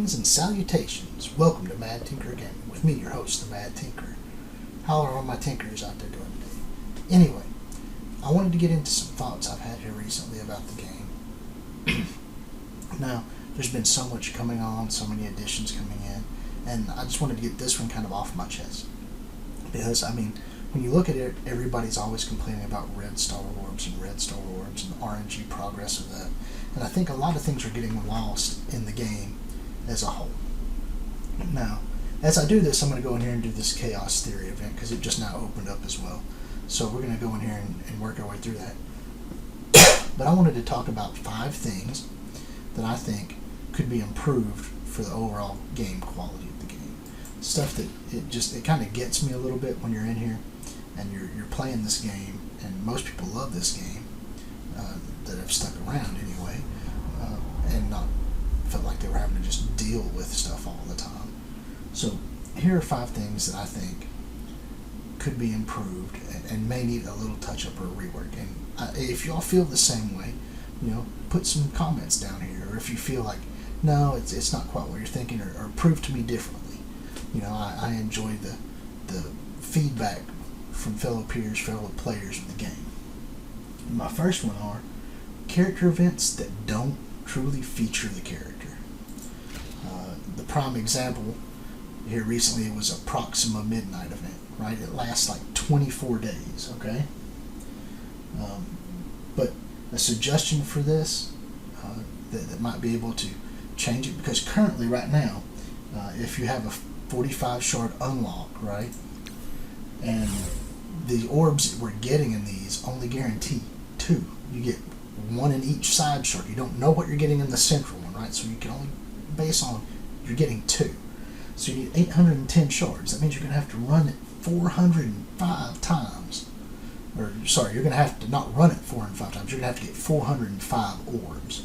Greetings and salutations. Welcome to Mad Tinker Gaming with me, your host, the Mad Tinker. How are all my tinkers out there doing today? Anyway, I wanted to get into some thoughts I've had here recently about the game. Now, there's been so much coming on, so many additions coming in, and I just wanted to get this one kind of off my chest. Because, I mean, when you look at it, everybody's always complaining about red star orbs and the RNG progress of that. And I think a lot of things are getting lost in the game as a whole. Now, as I do this, I'm going to go in here and do this Chaos Theory event because it just now opened up as well. So we're going to go in here and work our way through that. But I wanted to talk about 5 things that I think could be improved for the overall game quality of the game. Stuff that it kind of gets me a little bit when you're in here and you're playing this game, and most people love this game that have stuck around anyway, and not felt like they were having to just deal with stuff all the time. So here are 5 things that I think could be improved and may need a little touch up or rework. And if y'all feel the same way, put some comments down here. Or if you feel like, no, it's not quite what you're thinking, or prove to me differently. I enjoy the feedback from fellow peers, fellow players of the game. My first one are character events that don't truly feature the character. The prime example here recently was a Proxima Midnight event, right? It lasts like 24 days, okay? But a suggestion for this that might be able to change it, because currently, right now, if you have a 45 shard unlock, right, and the orbs that we're getting in these only guarantee 2. You get 1 in each side shard. You don't know what you're getting in the central one, right? So you can only base on you're getting 2. So you need 810 shards. That means you're going to have to run it 405 times. Or, sorry, you're going to have to not run it 405 times. You're going to have to get 405 orbs.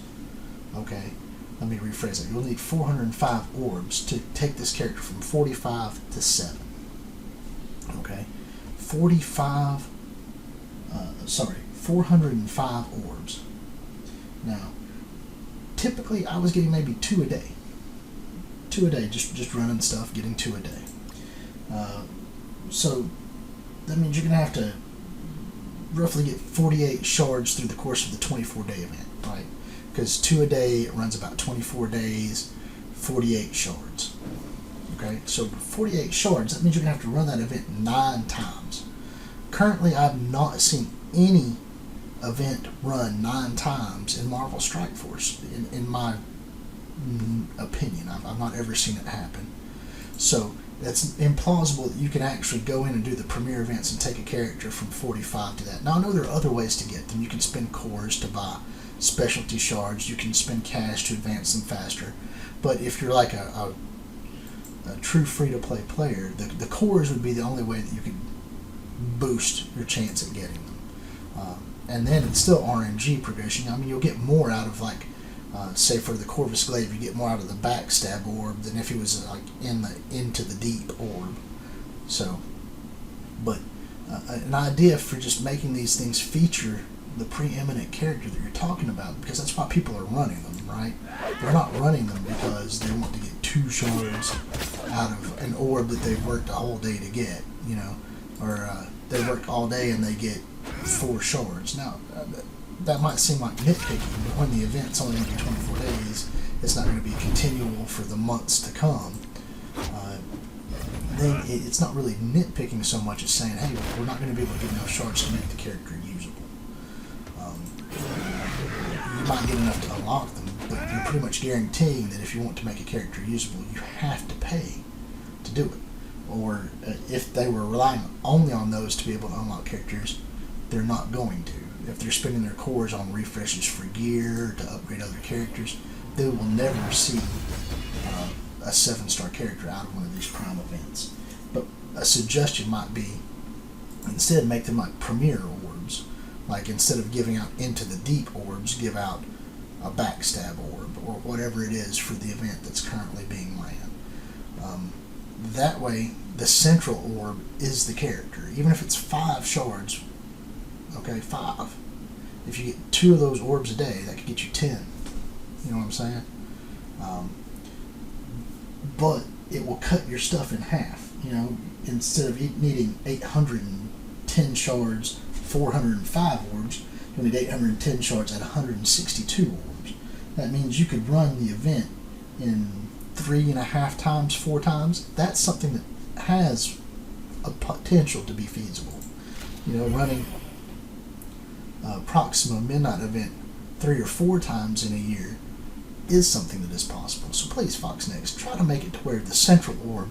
Okay? Let me rephrase that. You'll need 405 orbs to take this character from 45 to 7. Okay? 405 orbs. Now, typically I was getting maybe 2 a day. 2 a day, just running stuff, getting 2 a day. So that means you're going to have to roughly get 48 shards through the course of the 24-day event, right? Because 2 a day, it runs about 24 days, 48 shards. Okay, so 48 shards, that means you're going to have to run that event 9 times. Currently, I've not seen any event run 9 times in Marvel Strike Force, in my opinion. I've not ever seen it happen. So it's implausible that you can actually go in and do the premier events and take a character from 45 to that. Now, I know there are other ways to get them. You can spend cores to buy specialty shards. You can spend cash to advance them faster. But if you're like a true free-to-play player, the cores would be the only way that you could boost your chance at getting them. And then it's still RNG progression. I mean, you'll get more out of, like, say for the Corvus Glaive, you get more out of the backstab orb than if he was like into the deep orb. So, but an idea for just making these things feature the preeminent character that you're talking about, because that's why people are running them, right? They're not running them because they want to get 2 shards out of an orb that they've worked a whole day to get, or they work all day and they get 4 shards. Now, that might seem like nitpicking, but when the event's only going to be 24 days, it's not going to be continual for the months to come. Then it's not really nitpicking so much as saying, hey, we're not going to be able to get enough shards to make the character usable. You might get enough to unlock them, but you're pretty much guaranteeing that if you want to make a character usable, you have to pay to do it. Or if they were relying only on those to be able to unlock characters, they're not going to. If they're spending their cores on refreshes for gear to upgrade other characters, they will never see a 7-star character out of one of these prime events. But a suggestion might be, instead, make them like premier orbs. Like, instead of giving out into the deep orbs, give out a backstab orb or whatever it is for the event that's currently being ran. That way, the central orb is the character. Even if it's 5 shards, okay, 5. If you get 2 of those orbs a day, that could get you 10. You know what I'm saying? but it will cut your stuff in half. You know, instead of needing 810 shards, 405 orbs, you'll need 810 shards at 162 orbs. That means you could run the event in 3.5 times, 4 times. That's something that has a potential to be feasible. You know, running Proxima Midnight event 3 or 4 times in a year is something that is possible. So please, Foxnex, try to make it to where the central orb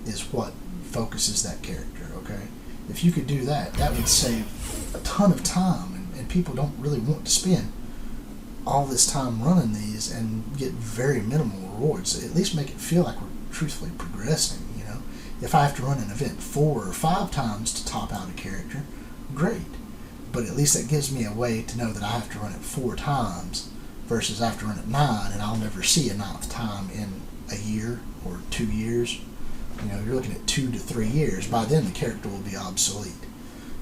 is what focuses that character, okay? If you could do that, that would save a ton of time, and people don't really want to spend all this time running these and get very minimal rewards. At least make it feel like we're truthfully progressing, you know? If I have to run an event 4 or 5 times to top out a character, great. But at least that gives me a way to know that I have to run it 4 times versus I have to run it 9 and I'll never see a 9th time in a year or 2 years. You know, you're looking at 2 to 3 years. By then the character will be obsolete.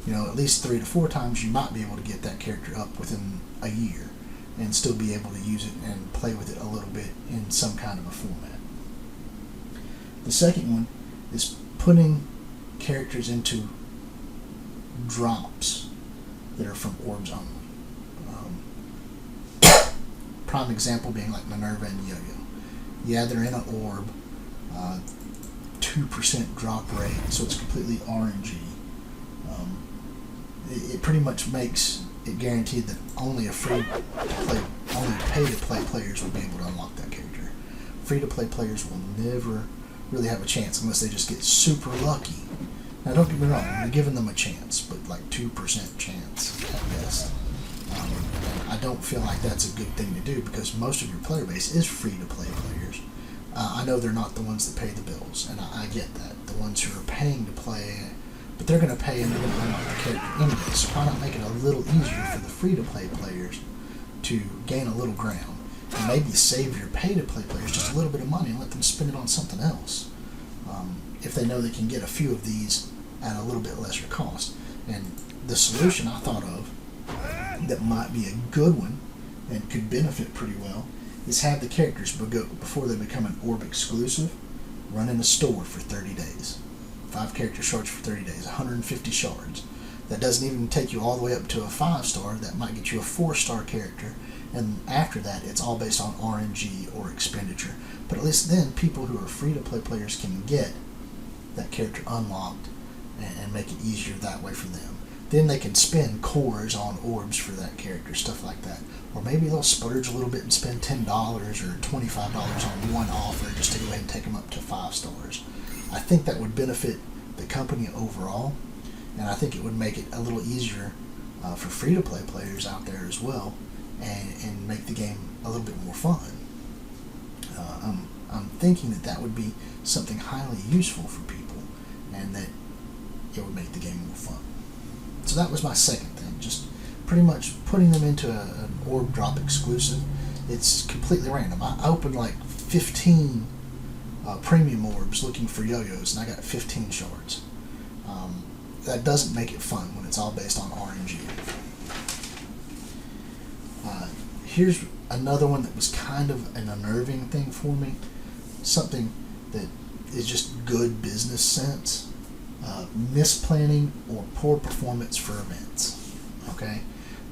You know, at least 3 to 4 times you might be able to get that character up within a year and still be able to use it and play with it a little bit in some kind of a format. The second one is putting characters into drops that are from orbs only. Prime example being like Minerva and Yo-Yo. Yeah, they're in an orb, 2% drop rate, so it's completely RNG. It pretty much makes it guaranteed that only pay-to-play players will be able to unlock that character. Free-to-play players will never really have a chance unless they just get super lucky. Now, don't get me wrong, you're giving them a chance, but like 2% chance at best. I don't feel like that's a good thing to do because most of your player base is free-to-play players. I know they're not the ones that pay the bills, and I get that. The ones who are paying to play, but they're going to pay and they're going to unlock the character anyway, so why not make it a little easier for the free-to-play players to gain a little ground and maybe save your pay-to-play players just a little bit of money and let them spend it on something else if they know they can get a few of these at a little bit lesser cost. And the solution I thought of that might be a good one and could benefit pretty well is have the characters before they become an orb exclusive run in a store for 30 days. 5 character shards for 30 days, 150 shards. That doesn't even take you all the way up to a 5-star. That might get you a 4-star character, and after that it's all based on RNG or expenditure. But at least then people who are free-to-play players can get that character unlocked and make it easier that way for them. Then they can spend cores on orbs for that character, stuff like that. Or maybe they'll splurge a little bit and spend $10 or $25 on one offer just to go ahead and take them up to 5 stars. I think that would benefit the company overall, and I think it would make it a little easier for free-to-play players out there as well, and make the game a little bit more fun. I'm thinking that would be something highly useful for people, and that it would make the game more fun. So that was my second thing, just pretty much putting them into an Orb Drop exclusive. It's completely random. I opened like 15 premium orbs looking for yo-yos, and I got 15 shards. That doesn't make it fun when it's all based on RNG. Here's another one that was kind of an unnerving thing for me. Something that is just good business sense. Misplanning or poor performance for events. Okay?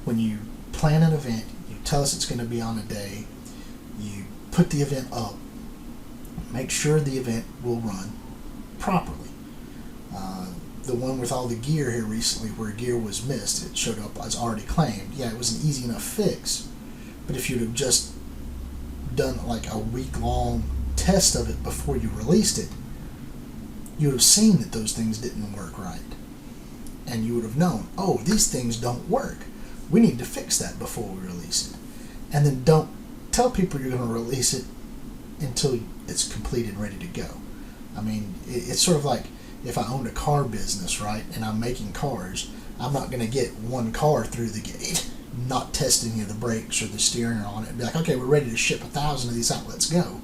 When you plan an event, you tell us it's going to be on a day, you put the event up, make sure the event will run properly. The one with all the gear here recently where gear was missed, it showed up as already claimed. Yeah, it was an easy enough fix, but if you'd have just done like a week-long test of it before you released it, you would have seen that those things didn't work right. And you would have known, oh, these things don't work. We need to fix that before we release it. And then don't tell people you're going to release it until it's completed and ready to go. I mean, it's sort of like if I owned a car business, right, and I'm making cars, I'm not going to get one car through the gate, not testing any of the brakes or the steering on it, and be like, okay, we're ready to ship 1,000 of these out, let's go.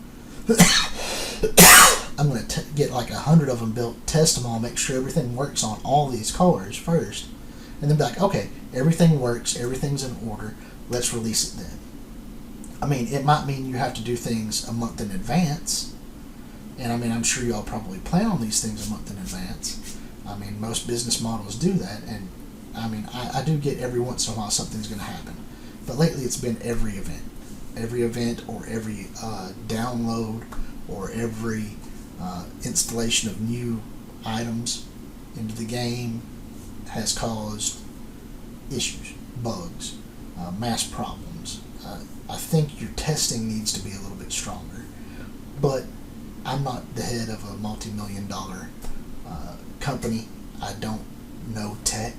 I'm going to get like 100 of them built, test them all, make sure everything works on all these cars first, and then be like, okay, everything works, everything's in order, let's release it then. I mean, it might mean you have to do things a month in advance, And I mean, I'm sure y'all probably plan on these things a month in advance. I mean, most business models do that, and I mean, I do get every once in a while something's going to happen. But lately it's been every event. Every event or every download or every installation of new items into the game has caused issues, bugs, mass problems. I think your testing needs to be a little bit stronger. But I'm not the head of a multi-million-dollar company. I don't know tech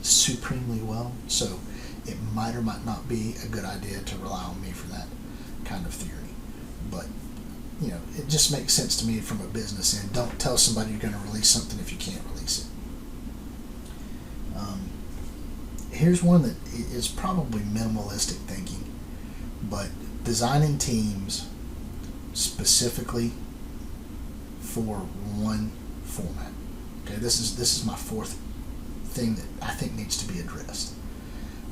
supremely well, so it might or might not be a good idea to rely on me for that kind of theory. But you know, it just makes sense to me from a business end. Don't tell somebody you're going to release something if you can't release it. Here's one that is probably minimalistic thinking, but designing teams specifically for one format. Okay, this is my fourth thing that I think needs to be addressed.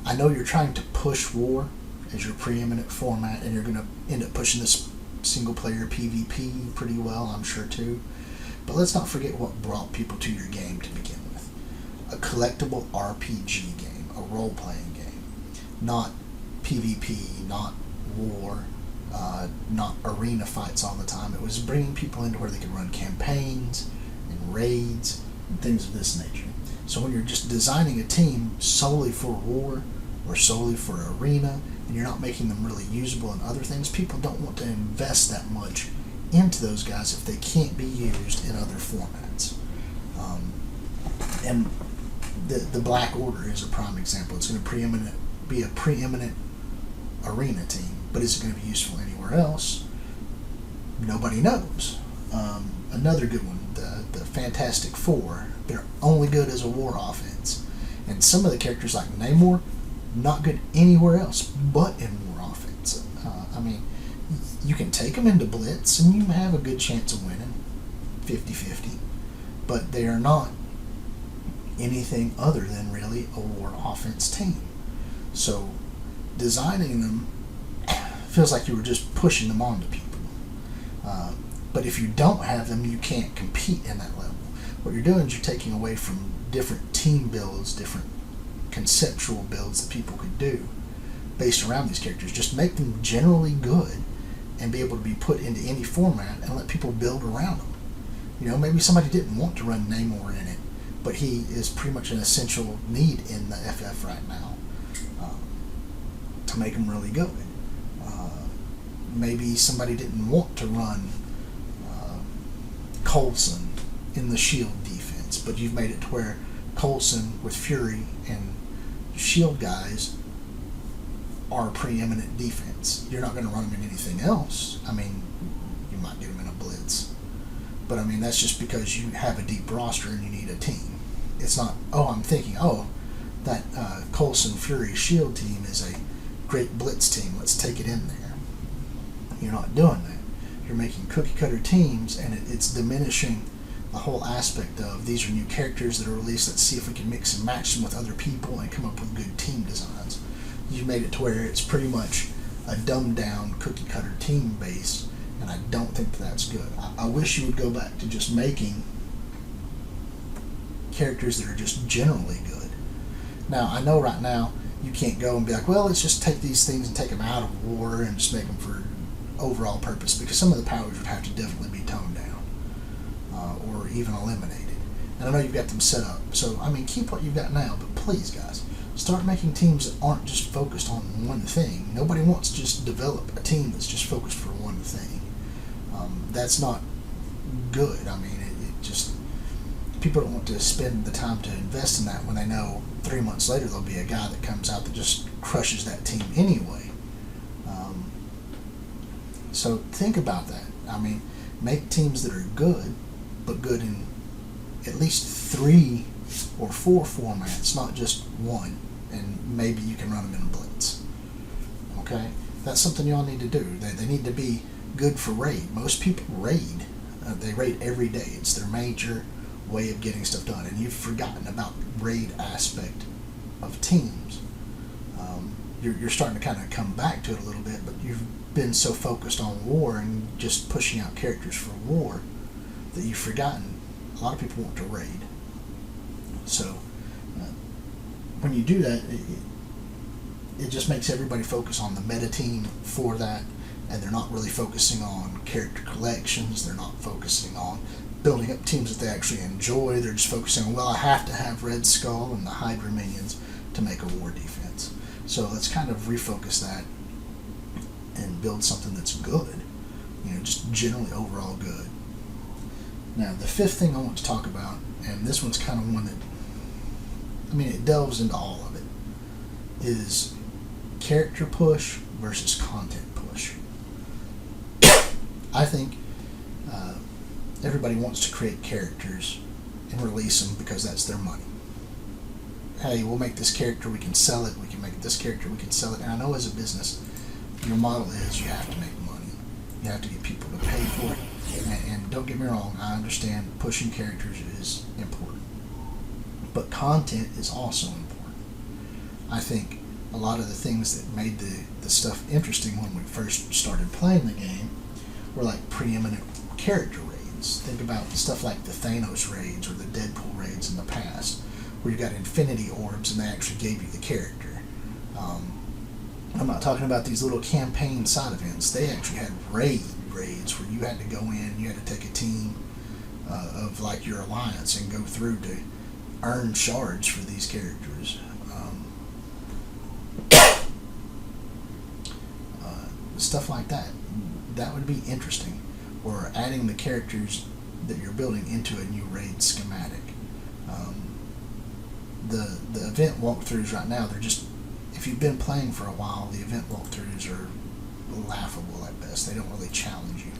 I know you're trying to push war as your preeminent format, and you're going to end up pushing this single player PvP pretty well, I'm sure too. But let's not forget what brought people to your game to begin with. A collectible RPG game, a role-playing game. Not PvP, not war, not arena fights all the time. It was bringing people into where they could run campaigns and raids and things of this nature. So when you're just designing a team solely for war or solely for arena, and you're not making them really usable in other things, people don't want to invest that much into those guys if they can't be used in other formats. And the Black Order is a prime example. It's going to be a preeminent arena team, but is it going to be useful anywhere else? Nobody knows. Another good one, the Fantastic Four. They're only good as a war offense. And some of the characters like Namor, not good anywhere else but in war offense. I mean, you can take them into Blitz and you have a good chance of winning, 50-50. But they are not anything other than really a war offense team. So designing them feels like you were just pushing them onto people. But if you don't have them, you can't compete in that level. What you're doing is you're taking away from different team builds, different conceptual builds that people could do based around these characters. Just make them generally good and be able to be put into any format and let people build around them. You know, maybe somebody didn't want to run Namor in it, but he is pretty much an essential need in the FF right now to make him really good. Maybe somebody didn't want to run Coulson in the shield defense, but you've made it to where Coulson with Fury and shield guys are a preeminent defense. You're not going to run them in anything else. I mean, you might get them in a blitz, but I mean, that's just because you have a deep roster and you need a team. It's not, I'm thinking, that Coulson Fury shield team is a great blitz team, let's take it in there. You're not doing that. You're making cookie cutter teams, and it's diminishing the whole aspect of these are new characters that are released, let's see if we can mix and match them with other people and come up with good team designs. You've made it to where it's pretty much a dumbed down cookie cutter team base, and I don't think that's good. I wish you would go back to just making characters that are just generally good. Now, I know right now you can't go and be like, well, let's just take these things and take them out of war and just make them for overall purpose, because some of the powers would have to definitely be toned down or even eliminated. And I know you've got them set up, so I mean, keep what you've got now, but please, guys, start making teams that aren't just focused on one thing. Nobody wants to just develop a team that's just focused for one thing. That's not good. I mean, it just, people don't want to spend the time to invest in that when they know 3 months later there'll be a guy that comes out that just crushes that team anyway. So think about that. I mean, make teams that are good, but good in at least 3 or 4 formats, not just one, and maybe you can run them in Blitz. Okay? That's something y'all need to do. They need to be good for raid. Most people raid. They raid every day. It's their major way of getting stuff done, and you've forgotten about the raid aspect of teams. you're starting to kind of come back to it a little bit, but you've been so focused on war and just pushing out characters for war that you've forgotten a lot of people want to raid. So when you do that, it just makes everybody focus on the meta team for that, and they're not really focusing on character collections. They're not focusing on building up teams that they actually enjoy. They're just focusing on, well, I have to have Red Skull and the Hydra minions to make a war defense. So let's kind of refocus that and build something that's good, just generally overall good. Now, the fifth thing I want to talk about, and this one's kind of one that, it delves into all of it, is character push versus content push. I think everybody wants to create characters and release them because that's their money. Hey, we'll make this character, we can sell it, we can make this character, we can sell it. And I know as a business, your model is you have to make money. You have to get people to pay for it. And don't get me wrong, I understand pushing characters is important. But content is also important. I think a lot of the things that made the stuff interesting when we first started playing the game were like preeminent character raids. Think about stuff like the Thanos raids or the Deadpool raids in the past, where you got infinity orbs and they actually gave you the character. I'm not talking about these little campaign side events. They actually had raids where you had to go in, you had to take a team of like your alliance and go through to earn shards for these characters. Stuff like that. That would be interesting. Or adding the characters that you're building into a new raid schematic. The event walkthroughs right now, they're just, if you've been playing for a while, the event walkthroughs are laughable at best. They don't really challenge you.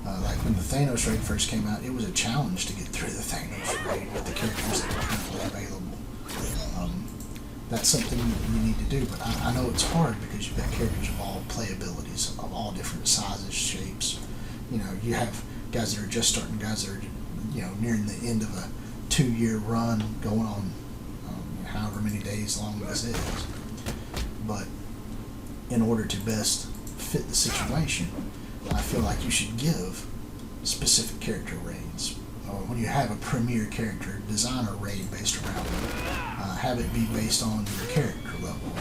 Like when the Thanos raid first came out, it was a challenge to get through the Thanos raid with the characters that were currently available. That's something you need to do, but I know it's hard because you've got characters of all playabilities, of all different sizes, shapes. You have guys that are just starting, guys that are, nearing the end of a 2-year run, going on however many days long this is. But in order to best fit the situation, I feel like you should give specific character raids. When you have a premier character, design a raid based around it. Have it be based on your character level,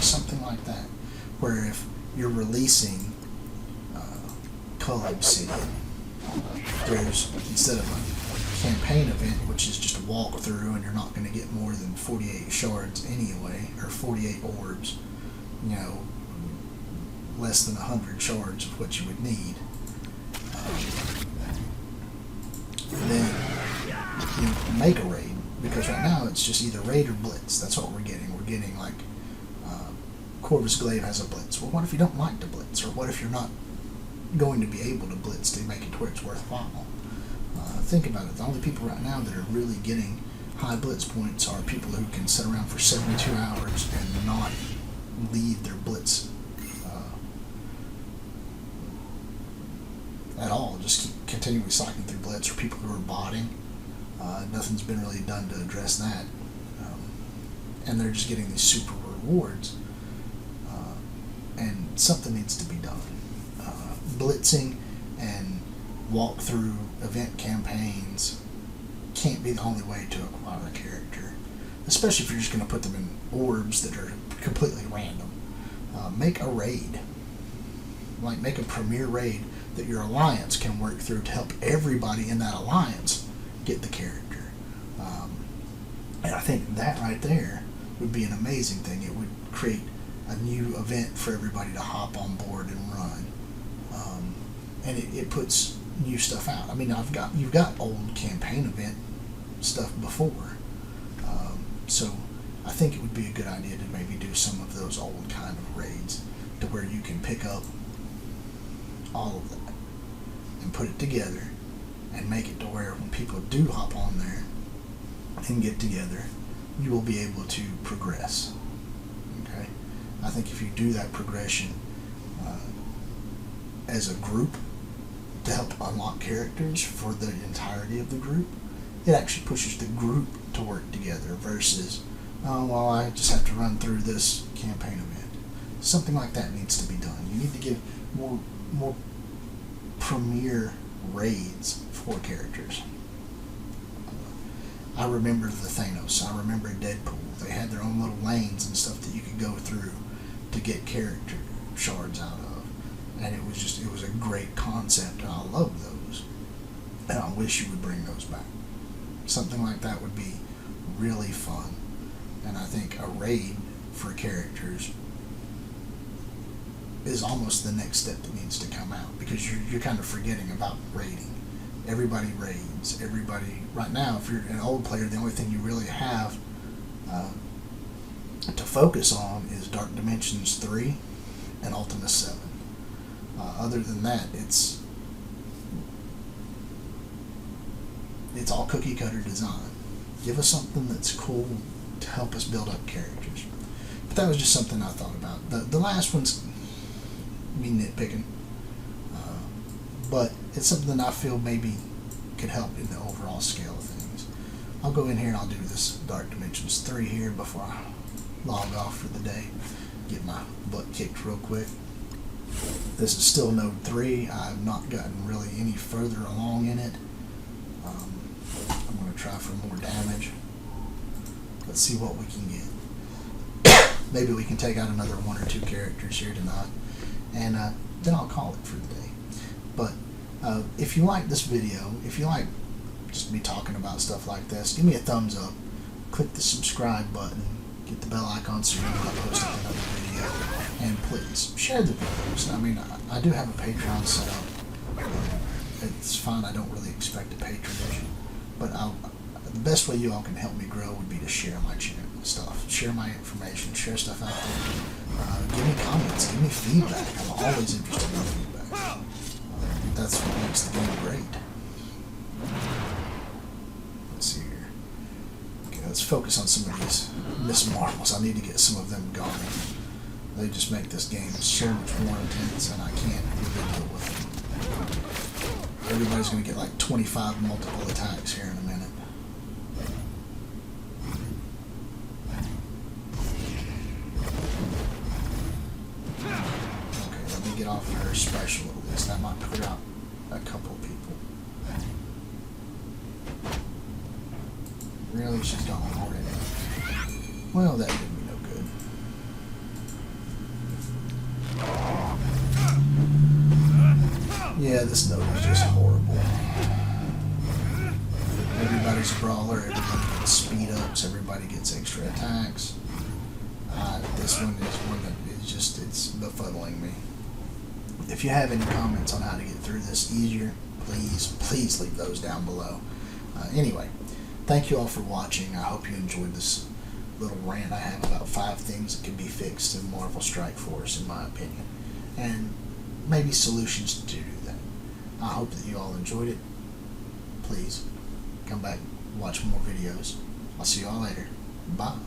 something like that. Where if you're releasing Cull Obsidian, there's, instead of a campaign event, which is just a walkthrough and you're not going to get more than 48 shards anyway, or 48 orbs, less than 100 shards of what you would need. Then make a raid, because right now it's just either raid or blitz. That's what we're getting. We're getting like Corvus Glaive has a blitz. Well, what if you don't like to blitz, or what if you're not going to be able to blitz to make it to where it's worthwhile? Think about it. The only people right now that are really getting high blitz points are people who can sit around for 72 hours and not leave their blitz at all. Just keep continually cycling through blitz, or people who are botting. Nothing's been really done to address that. And they're just getting these super rewards. And something needs to be done. Blitzing and walk-through event campaigns can't be the only way to acquire a character, especially if you're just going to put them in orbs that are completely random. Make a raid. Like, make a premier raid that your alliance can work through to help everybody in that alliance get the character. And I think that right there would be an amazing thing. It would create a new event for everybody to hop on board and run. And it puts new stuff out. I mean, you've got old campaign event stuff before. So I think it would be a good idea to maybe do some of those old kind of raids to where you can pick up all of that and put it together and make it to where when people do hop on there and get together, you will be able to progress. Okay? I think if you do that progression as a group to help unlock characters for the entirety of the group, it actually pushes the group to work together versus oh, well, I just have to run through this campaign event. Something like that needs to be done. You need to give more premier raids for characters. I remember the Thanos. I remember Deadpool. They had their own little lanes and stuff that you could go through to get character shards out of. And it was a great concept, and I love those. And I wish you would bring those back. Something like that would be really fun. And I think a raid for characters is almost the next step that needs to come out, because you're kind of forgetting about raiding. Everybody raids. Everybody right now, if you're an old player, the only thing you really have to focus on is Dark Dimensions 3 and Ultima 7. Other than that, it's all cookie cutter design. Give us something that's cool to help us build up characters. But that was just something I thought about. The last one's me nitpicking, but it's something that I feel maybe could help in the overall scale of things. I'll go in here and I'll do this Dark Dimensions 3 here before I log off for the day. Get my butt kicked real quick. This is still Node 3. I've not gotten really any further along in it. I'm going to try for more damage. Let's see what we can get. Maybe we can take out another 1 or 2 characters here tonight, and then I'll call it for the day. But if you like this video, if you like just me talking about stuff like this, give me a thumbs up, click the subscribe button, get the bell icon so you know when I post another video, and please share the videos. I mean, I do have a Patreon set up. It's fine, I don't really expect a patronage, but the best way you all can help me grow would be to share my channel stuff, share my information, share stuff out there. Give me comments, give me feedback. I'm always interested in feedback. That's what makes the game great. Let's see here. Okay, let's focus on some of these Miss Marvels. I need to get some of them going. They just make this game so much more intense, and I can't really deal with them. Everybody's going to get like 25 multiple attacks here in a minute. Okay, let me get off her special at least. That might clear out a couple of people. Really? She's gone already. Well, that did me no good. Yeah, this node is just horrible. Everybody's a brawler, everybody gets speed ups, everybody gets extra attacks. This one is one that is just, it's befuddling me. If you have any comments on how to get through this easier, please leave those down below. Anyway, thank you all for watching. I hope you enjoyed this little rant I have about 5 things that can be fixed in Marvel Strike Force, in my opinion, and maybe solutions to do that. I hope that you all enjoyed it. Please come back, watch more videos. I'll see you all later. Bye.